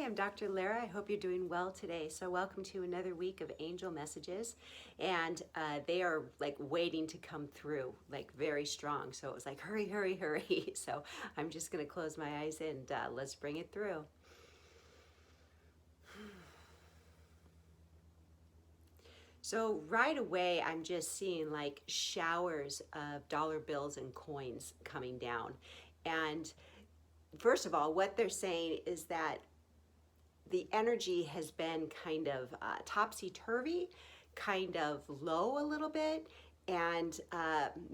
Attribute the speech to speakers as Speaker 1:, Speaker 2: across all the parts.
Speaker 1: I'm Dr. Lara. I hope you're doing well today. So welcome to another week of angel messages, and they are like waiting to come through, like very strong. So it was like, hurry, hurry, hurry. So I'm just going to close my eyes and let's bring it through. So right away, I'm just seeing like showers of dollar bills and coins coming down. And first of all, what they're saying is that the energy has been kind of topsy-turvy, kind of low a little bit, and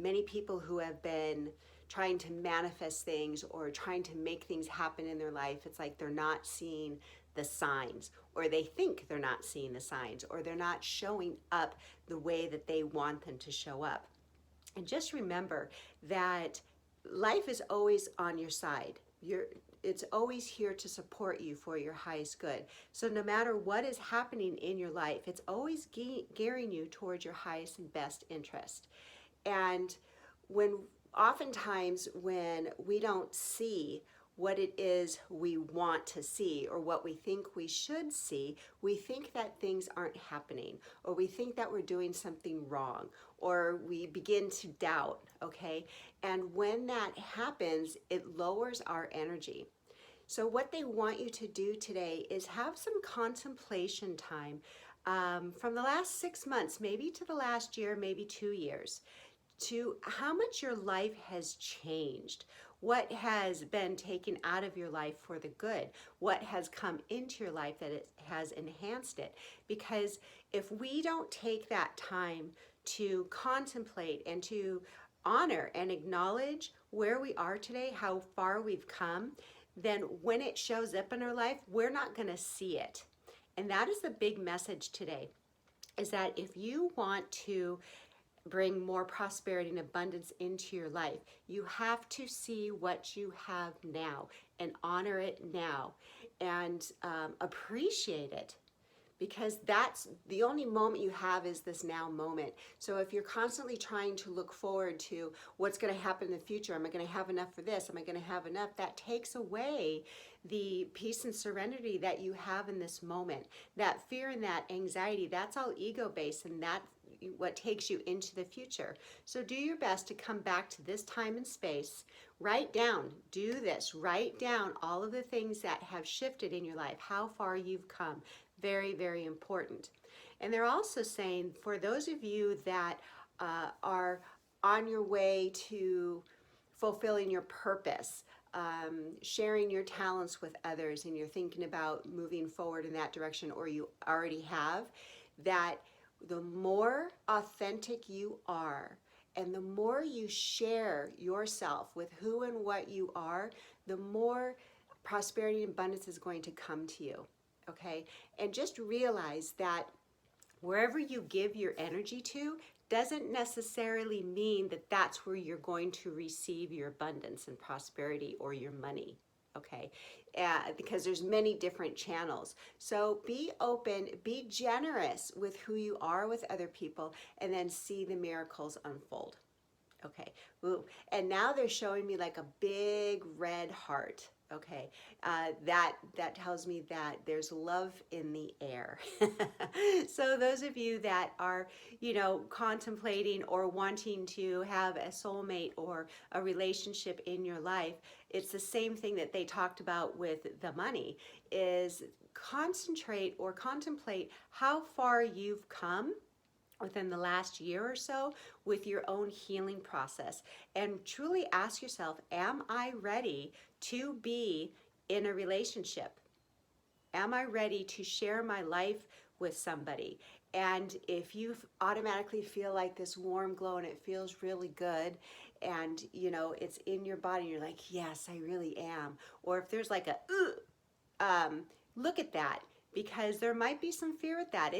Speaker 1: many people who have been trying to manifest things or trying to make things happen in their life, it's like they're not seeing the signs, or they think they're not seeing the signs, or they're not showing up the way that they want them to show up. And just remember that life is always on your side. It's always here to support you for your highest good. So no matter what is happening in your life, it's always gearing you towards your highest and best interest. And oftentimes when we don't see what it is we want to see or what we think we should see, we think that things aren't happening, or we think that we're doing something wrong, or we begin to doubt, okay? And when that happens, it lowers our energy. So what they want you to do today is have some contemplation time from the last 6 months, maybe to the last year, maybe 2 years, to how much your life has changed, what has been taken out of your life for the good, what has come into your life that it has enhanced it. Because if we don't take that time to contemplate and to honor and acknowledge where we are today, how far we've come, then when it shows up in our life, we're not going to see it. And that is the big message today, is that if you want to bring more prosperity and abundance into your life, you have to see what you have now and honor it now and appreciate it, because that's the only moment you have, is this now moment. So if you're constantly trying to look forward to what's going to happen in the future, am I going to have enough for this, am I going to have enough, that takes away the peace and serenity that you have in this moment. That fear and that anxiety, that's all ego-based, and that's what takes you into the future. So do your best to come back to this time and space. Write down, do this, write down all of the things that have shifted in your life, how far you've come. Very, very important. And they're also saying, for those of you that are on your way to fulfilling your purpose, sharing your talents with others, and you're thinking about moving forward in that direction, or you already have, that the more authentic you are and the more you share yourself with who and what you are, the more prosperity and abundance is going to come to you. Okay? And just realize that wherever you give your energy to doesn't necessarily mean that that's where you're going to receive your abundance and prosperity or your money. Okay? Because there's many different channels. So be open, be generous with who you are with other people, and then see the miracles unfold. Okay, ooh. And now they're showing me like a big red heart. Okay, that tells me that there's love in the air. So those of you that are, contemplating or wanting to have a soulmate or a relationship in your life, it's the same thing that they talked about with the money, is concentrate or contemplate how far you've come within the last year or so with your own healing process, and truly ask yourself, am I ready to be in a relationship? Am I ready to share my life with somebody? And if you automatically feel like this warm glow and it feels really good, and it's in your body, you're like, yes, I really am. Or if there's like look at that, because there might be some fear with that.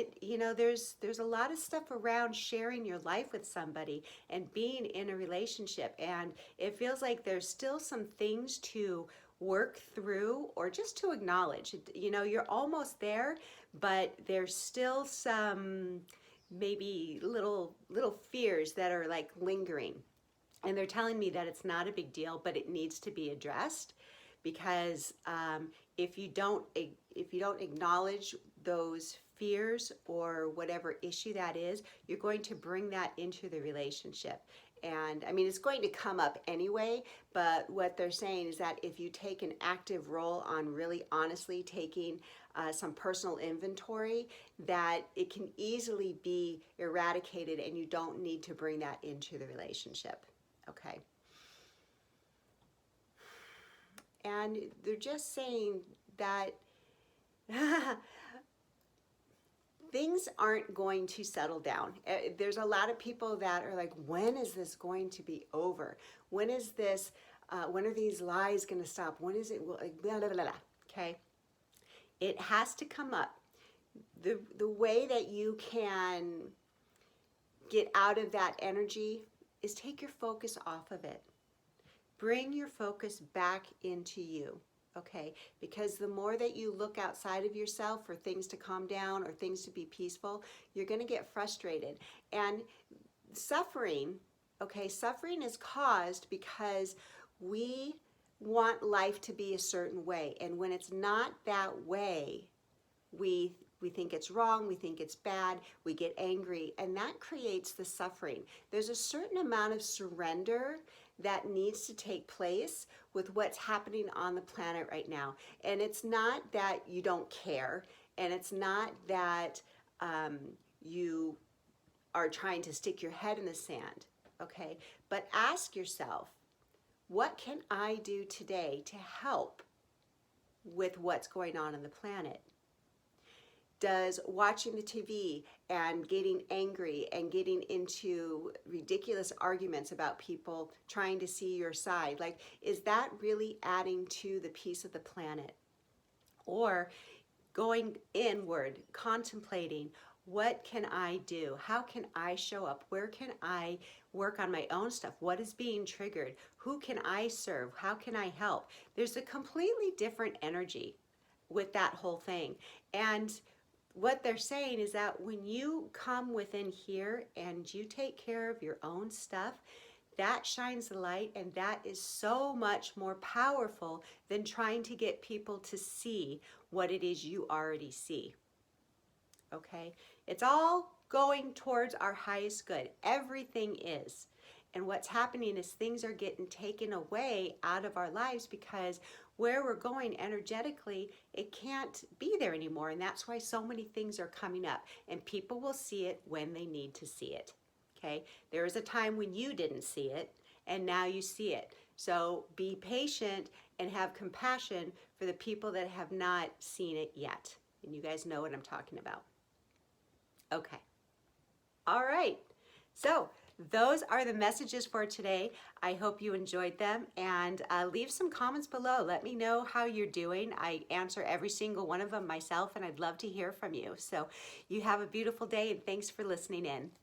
Speaker 1: There's a lot of stuff around sharing your life with somebody and being in a relationship, and it feels like there's still some things to work through, or just to acknowledge. You're almost there, but there's still some maybe little fears that are like lingering. And they're telling me that it's not a big deal, but it needs to be addressed, because if you don't acknowledge those fears or whatever issue that is, you're going to bring that into the relationship. And I mean, it's going to come up anyway, but what they're saying is that if you take an active role on really honestly taking some personal inventory, that it can easily be eradicated and you don't need to bring that into the relationship. Okay. And they're just saying that things aren't going to settle down. There's a lot of people that are like, when is this going to be over? When is this, when are these lies going to stop? When is it, blah, blah, blah, blah. Okay? It has to come up. The way that you can get out of that energy is take your focus off of it. Bring your focus back into you. Okay, because the more that you look outside of yourself for things to calm down or things to be peaceful, you're going to get frustrated. And suffering, okay, suffering is caused because we want life to be a certain way. And when it's not that way, we think it's wrong, we think it's bad, we get angry, and that creates the suffering. There's a certain amount of surrender that needs to take place with what's happening on the planet right now. And it's not that you don't care, and it's not that you are trying to stick your head in the sand, okay? But ask yourself, what can I do today to help with what's going on the planet? Does watching the TV and getting angry and getting into ridiculous arguments about people trying to see your side, like, is that really adding to the peace of the planet? Or going inward, contemplating, what can I do? How can I show up? Where can I work on my own stuff? What is being triggered? Who can I serve? How can I help? There's a completely different energy with that whole thing. And what they're saying is that when you come within here and you take care of your own stuff, that shines the light, and that is so much more powerful than trying to get people to see what it is you already see. Okay? It's all going towards our highest good. Everything is. And what's happening is things are getting taken away out of our lives because where we're going energetically, it can't be there anymore. And that's why so many things are coming up. And people will see it when they need to see it. Okay? There was a time when you didn't see it, and now you see it. So be patient and have compassion for the people that have not seen it yet. And you guys know what I'm talking about. Okay. All right. So those are the messages for today. I hope you enjoyed them, and leave some comments below. Let me know how you're doing. I answer every single one of them myself, and I'd love to hear from you. So you have a beautiful day, and thanks for listening in.